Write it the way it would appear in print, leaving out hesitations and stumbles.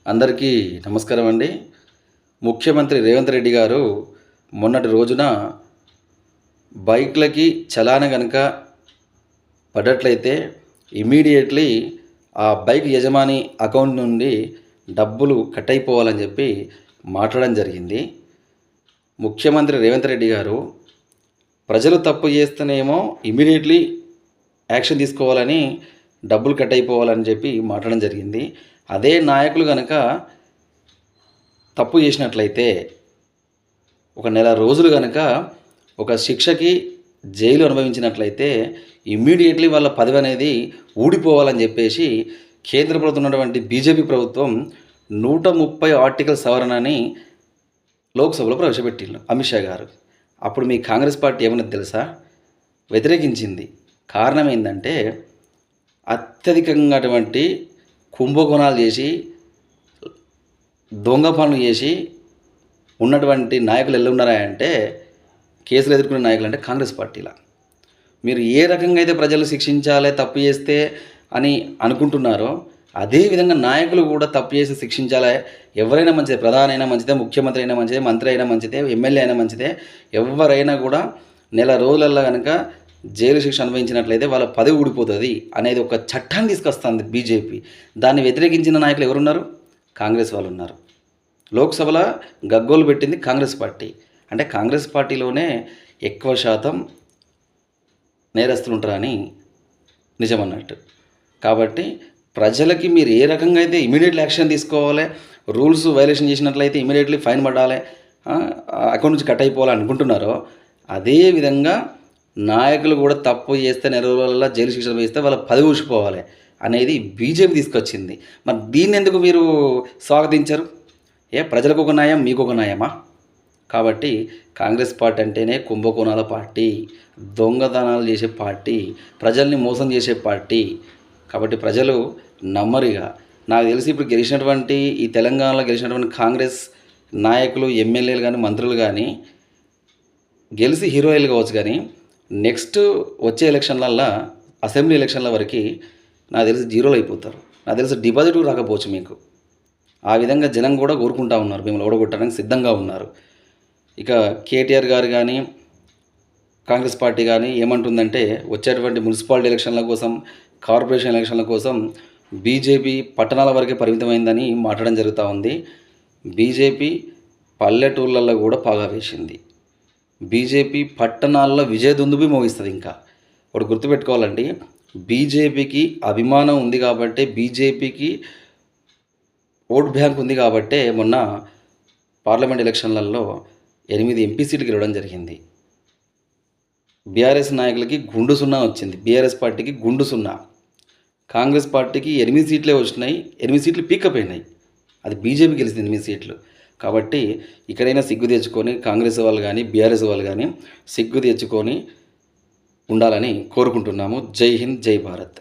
అందరికీ నమస్కారం అండి. ముఖ్యమంత్రి రేవంత్ రెడ్డి గారు మొన్నటి రోజున బైక్‌లకి చలాన గనక పడ్డట్లయితే ఇమ్మీడియేట్‌లీ ఆ బైక్ యజమాని అకౌంట్ నుండి డబ్బులు కట్ అయిపోవాలని చెప్పి మాట్లాడడం జరిగింది. ముఖ్యమంత్రి రేవంత్ రెడ్డి గారు ప్రజలు తప్పు చేస్తేనేమో ఇమ్మీడియేట్‌లీ యాక్షన్ తీసుకోవాలని, డబ్బులు కట్ అయిపోవాలని చెప్పి మాట్లాడడం జరిగింది. అదే నాయకులు గనక తప్పు చేసినట్లయితే ఒక నెల రోజులు గనక ఒక శిక్షకి జైలు అనుభవించినట్లయితే ఇమ్మీడియేట్‌లీ వాళ్ళ పదవి అనేది ఊడిపోవాలని చెప్పేసి కేంద్ర ప్రభుత్వం ఉన్నటువంటి బీజేపీ ప్రభుత్వం 130 ఆర్టికల్ సవరణని లోక్సభలో ప్రవేశపెట్టిండ్రు అమిత్ షా గారు. అప్పుడు మీ కాంగ్రెస్ పార్టీ ఏమన్నది తెలుసా? వ్యతిరేకించింది. కారణం ఏందంటే అత్యధికంగా కుంభకోణాలు చేసి, దొంగ పనులు చేసి ఉన్నటువంటి నాయకులు ఎల్లున్నారా అంటే, కేసులు ఎదుర్కొనే నాయకులు అంటే కాంగ్రెస్ పార్టీలా. మీరు ఏ రకంగా అయితే ప్రజలు శిక్షించాలి తప్పు చేస్తే అని అనుకుంటున్నారో, అదేవిధంగా నాయకులు కూడా తప్పు చేసి శిక్షించాలి. ఎవరైనా మంచిదే, ప్రధాని అయినా మంచిదే, ముఖ్యమంత్రి అయినా మంచిదే, మంత్రి అయినా మంచిదే, ఎమ్మెల్యే అయినా మంచిదే, ఎవరైనా కూడా నెల రోజులల్లో కనుక జైలు శిక్ష అనుభవించినట్లయితే వాళ్ళ పదవి ఊడిపోతుంది అనేది ఒక చట్టాన్ని తీసుకొస్తుంది బీజేపీ. దాన్ని వ్యతిరేకించిన నాయకులు ఎవరున్నారు? కాంగ్రెస్ వాళ్ళు ఉన్నారు. లోక్సభలో గగ్గోలు పెట్టింది కాంగ్రెస్ పార్టీ. అంటే కాంగ్రెస్ పార్టీలోనే ఎక్కువ శాతం నేరస్తులు ఉంటారని నిజమన్నట్టు. కాబట్టి ప్రజలకి మీరు ఏ రకంగా అయితే ఇమీడియట్లీ యాక్షన్ తీసుకోవాలి, రూల్స్ వైలేషన్ చేసినట్లయితే ఇమీడియట్లీ ఫైన్ పడాలి, అకౌంట్ నుంచి కట్ అయిపోవాలి అనుకుంటున్నారో, అదేవిధంగా నాయకులు కూడా తప్పు చేస్తే నెల రోజులలో జైలు శిక్ష వేస్తే వాళ్ళ పదవి ఊసిపోవాలి అనేది బీజేపీ తీసుకొచ్చింది. మరి దీన్ని ఎందుకు మీరు స్వాగతించరు? ప్రజలకు ఒక న్యాయం, మీకు ఒక న్యాయమా? కాబట్టి కాంగ్రెస్ పార్టీ అంటేనే కుంభకోణాల పార్టీ, దొంగతనాలు చేసే పార్టీ, ప్రజల్ని మోసం చేసే పార్టీ. కాబట్టి ప్రజలు నమ్మరుగా. నాకు తెలిసి ఇప్పుడు గెలిచినటువంటి ఈ తెలంగాణలో గెలిచినటువంటి కాంగ్రెస్ నాయకులు, ఎమ్మెల్యేలు కానీ, మంత్రులు కానీ గెలిచి హీరోయిన్లు కావచ్చు, కానీ నెక్స్ట్ వచ్చే ఎలక్షన్లల్లో, అసెంబ్లీ ఎలక్షన్ల వరకు నాకు తెలిసి జీరోలు అయిపోతారు. నాకు తెలిసి డిపాజిట్ రాకపోవచ్చు మీకు. ఆ విధంగా జనం కూడా కోరుకుంటా ఉన్నారు, మిమ్మల్ని ఓడగొట్టడానికి సిద్ధంగా ఉన్నారు. ఇక కేటీఆర్ గారు కానీ, కాంగ్రెస్ పార్టీ కానీ ఏమంటుందంటే, వచ్చేటువంటి మున్సిపాలిటీ ఎలక్షన్ల కోసం, కార్పొరేషన్ ఎలక్షన్ల కోసం బీజేపీ పట్టణాల వరకే పరిమితమైందని మాట్లాడడం జరుగుతూ ఉంది. బీజేపీ పల్లెటూళ్ళల్లో కూడా పాగా వేసింది. బీజేపీ పట్టణాల్లో విజయదుందుభి మోగిస్తుంది. ఇంకా ఒకటి గుర్తుపెట్టుకోవాలండి, బీజేపీకి అభిమానం ఉంది కాబట్టి, బీజేపీకి ఓట్ బ్యాంక్ ఉంది కాబట్టే మొన్న పార్లమెంట్ ఎలక్షన్లలో 8 ఎంపీ సీట్లు గెలవడం జరిగింది. బీఆర్ఎస్ నాయకులకి గుండు సున్నా వచ్చింది, బీఆర్ఎస్ పార్టీకి గుండు సున్నా. కాంగ్రెస్ పార్టీకి 8 సీట్లే వచ్చినాయి, 8 సీట్లు పీక్కపోయినాయి. అది బీజేపీ గెలిచింది 8 సీట్లు. కాబట్టి ఇక్కడైనా సిగ్గు తెచ్చుకొని కాంగ్రెస్ వాళ్ళు కానీ, బీఆర్ఎస్ వాళ్ళు కానీ సిగ్గు తెచ్చుకొని ఉండాలని కోరుకుంటున్నాము. జై హింద్, జై భారత్.